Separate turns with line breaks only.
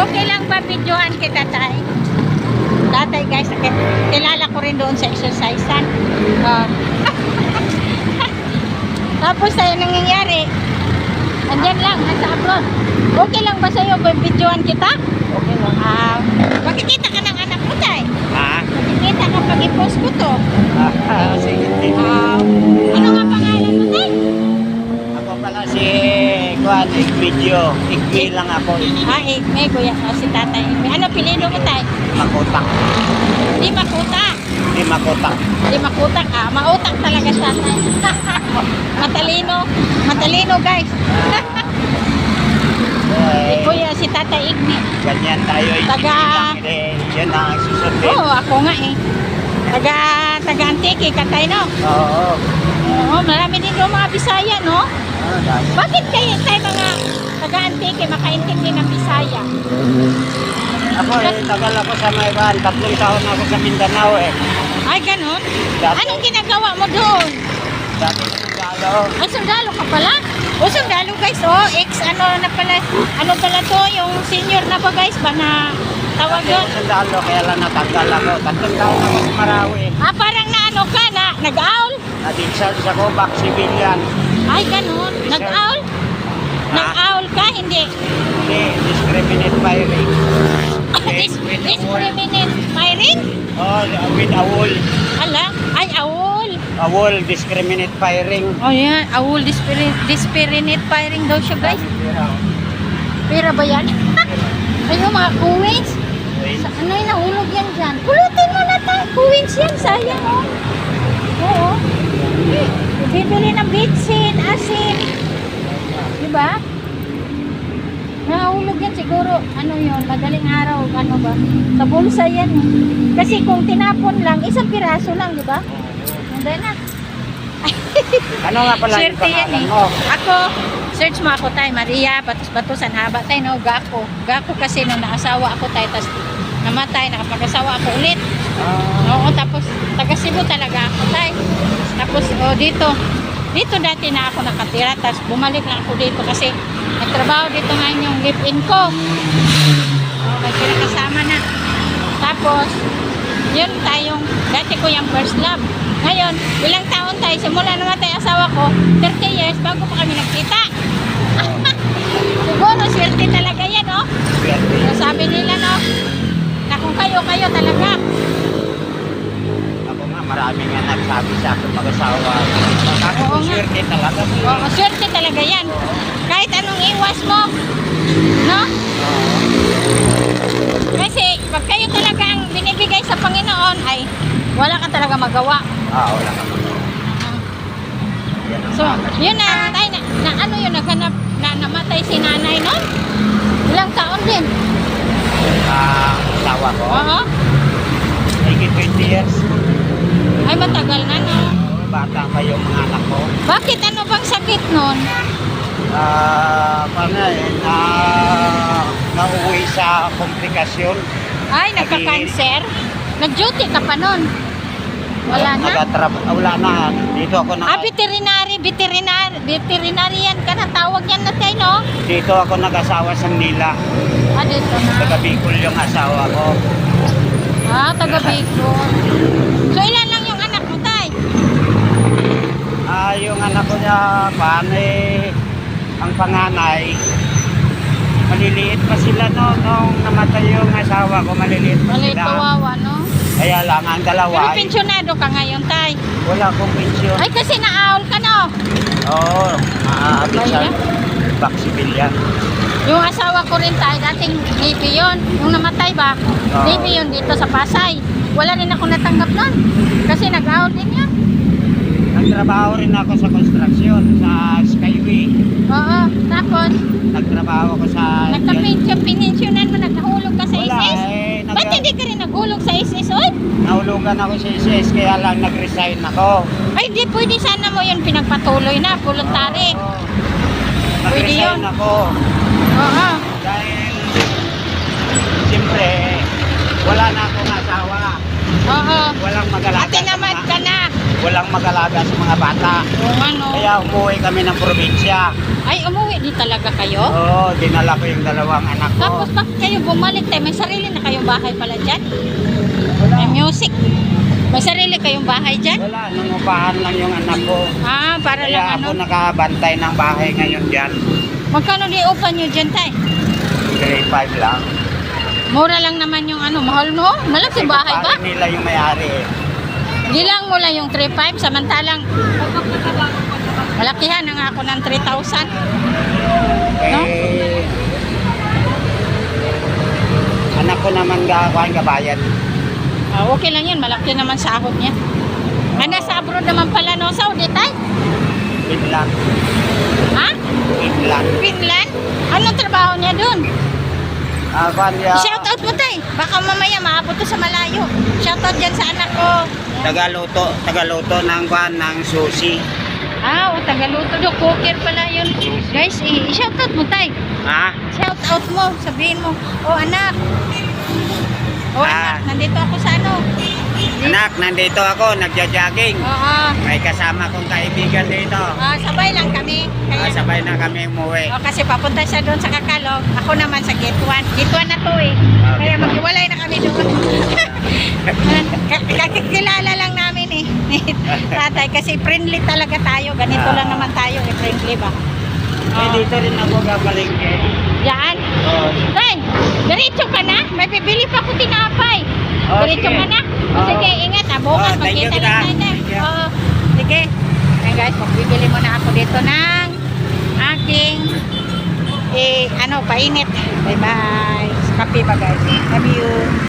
Okay lang ba videohan kita, tay? Tatay, guys, kilala ko rin doon sa exercisean. Tapos sa'yo nangyayari, andyan lang, nasa abroad. Okay lang ba sa'yo kung videohan kita?
Okay lang.
Makikita ka ng anak mo, tay. Makikita ka pag i-post ko to.
Sige.
Ano nga pangalan mo, tay?
Ako pala si Juan, video. Igmi lang ako.
May kuya, si tatay. Ano pilido mo, tay?
Makutak.
Di makutak.
Hindi makutak.
Di makutak, mautak talaga siya, tay. Matalino. Matalino, guys. Kuya, si Tatay Igni.
Ganyan tayo.
Taga-
Yan ang susundin.
Oo, ako nga eh. Taga Antique, katay, no?
Oo.
Oo, marami din doon mga Bisaya, no?
Dahil.
Bakit kayo tayo mga taga Antique makaintindi ng Bisaya?
Ako tagal ako sa Mayban. 3 taon ako sa Mindanao
Ay, ganun?
Dati.
Anong ginagawa mo doon?
Dati sa Sundalo.
Ay, sundalo ka pala? O, sundalo, guys, ano pala to, yung senior na ba, guys, ba na tawag
Dati
yun?
sa Sundalo, kaya lang natanggal ako. 3 taon ako sa Marawi.
Parang na ano ka, nag-aul?
Na-discharge ako, back civilian.
Ay, ganun. Nag-aul? Nag-aul ka? Hindi.
Hindi, discriminate firing.
Discriminate firing?
Oh, with awol.
Ala? Ay, awol.
Awol, discriminate firing.
Oh, yan. Awol, discriminate firing daw siya, guys. Pera ba yan? Ayun, mga kuwins. Ano yung nahulog yan dyan? Pulutin mo na tayo. Kuwins yan, sayang, oh. Oo. Bibili ng bitsin, asin. Diba? Nahulog yan siguro. Ano yun? Madaling araw. Ano ba? Sa bulsa yan. Kasi kung tinapon lang, isang piraso lang, diba? Hindi na.
Ano nga pala yung
Swerte yan
pangalan
eh.
mo?
Ako, search mo ako tayo, Maria, Batos-Batosan, haba tayo, no? Gako. Gako kasi nung naasawa ako tayo, tapos namatay, nakapag-asawa ako ulit. Oo, tapos taga Cebu talaga ako tayo. Tapos, dito dati na ako nakatira, tapos bumalik na ako dito kasi nagtrabaho dito ngayon yung live-in ko. May kinakasama na. Tapos, yun tayong, dati ko yung first love. Ngayon, ilang taon tayo, simula namatay asawa ko, 30 years bago pa kami nagkita. Siguro, swerte talaga yan, no? So, sabi nila, no? Na kung kayo talaga.
Ako nga, marami nga nagsabi sa akin mag-asawa. Ako
Oo nga.
swerte talaga.
Oo, swerte talaga yan. Kahit anong iwas mo, no? Kasi, pag kayo talaga ang binibigay sa Panginoon, ay wala ka talaga magawa.
Wala ka.
So, yun na, tayo na ano yun, naghanap, namatay si nanay nun? Ilang taon din?
Asawa ko.
Oo.
Higit 20 years.
Ay, matagal na, no?
Bata pa yung mga anak ko.
Bakit ano bang sakit nun?
Nauwi sa komplikasyon.
Ay, nagka-cancer? Nag-duty ka pa nun? Wala na?
Wala na. Dito ako
Veterinarian ka na, tawag yan na tayo, no?
Dito ako nag-asawa sa Manila.
Dito na.
Taga Bicol yung asawa ko.
Taga Bicol. So, ilan lang yung anak mo, tay?
Yung anak ko niya, ang panganay, maliliit pa sila nung namatay yung asawa ko, maliliit pa
Maliit
sila.
kawawa, no?
Kaya lang ang
Pero
dalawa,
pensyonado ka ngayon, tay.
wala akong pensyon.
Ay, kasi naaul ka, no?
Oo, maabot sa
Kaya?
back civilian.
Yung asawa ko rin, tay, dating Navy yun. Yung namatay ba?
Oo.
Navy yun dito sa Pasay. Wala rin ako natanggap nun. Kasi nag-aul din yun.
Nagtrabaho rin ako sa construction, sa Skyway.
Oo, tapos,
Nagtrabaho ko sa...
nagka-pensionan mo, nagkahulog ka sa
Wala,
SS? Ba't hindi ka rin naghulog sa SS, oy?
Nahulugan ako sa SS, kaya lang nag-resign ako.
Ay, di pwede sana mo yun pinagpatuloy na, voluntary.
Oo.
Pwede yun.
Nag-resign ako.
Oo.
Dahil, siyempre, wala na akong asawa.
Oo.
Walang mag-alaga.
Ate naman ka na.
walang mag-alaga sa mga bata.
Oo nga, no.
Kaya umuwi kami ng probinsya.
Ay, umuwi din talaga kayo?
Oo, dinala ko yung dalawang anak ko.
Tapos bakit kayo bumalik tayo? May sarili na kayong bahay pala dyan?
Wala.
May music. May sarili kayong bahay dyan?
Wala, nangupahan lang yung anak ko.
Ah, para lang
Kaya
ano.
ako nakabantay ng bahay ngayon dyan.
Magkano di upan nyo dyan tay?
3-5 lang.
Mura lang naman yung ano, mahal no? Malaki bahay ba?
Kasi nila yung may-ari eh.
Gilang mo lang yung 3.5 samantalang malakihan na nga ako ng 3,000. No?
Eh, anak ko naman gawin kabayan.
Ah, okay lang yun, malaki naman sahod niya. Ah, nasa abroad naman pala no, Saudi tay?
Finland.
Ha?
Finland.
Finland? Anong trabaho niya dun?
Kuan niya,
Shout out mo tay, baka mamaya maabot to sa malayo. Shout out dyan sa anak ko.
tagaluto ng kuan ng sushi.
Ah, o tagaluto do, cooker pala yun. Guys, i-shout out mo tay.
Ha?
Shout out mo, sabihin mo, oh anak. Oh
Ah.
anak, nandito ako sa ano.
Anak, nandito ako, nagja-jogging.
Oo.
May kasama kong kaibigan dito.
Ah, sabay lang kami.
Sabay na kami umuwi.
Oh, kasi papunta siya doon sa Kakalog. Ako naman sa Gate 1. Gate 1 na to eh.
Ah,
Kaya
Gate 1.
maghiwalay na kami doon. Kakilala lang namin eh. Tatay, kasi friendly talaga tayo. Ganito lang naman tayo eh, friendly ba?
Eh, dito rin ako gabalingke.
Yan.
Oh,
Tay, diretso ka na. May bibili pa ako tinapay.
Oh,
Diretso
sige.
ka na.
Oh.
Sige, ingat ha. Bukas
Oh, thank you,
magkita
kita.
lang tayo.
Thank you.
Oo. Sige. Ayan guys, magbibili muna ako dito ng aking painit. Bye-bye. Kape ba guys? Love you.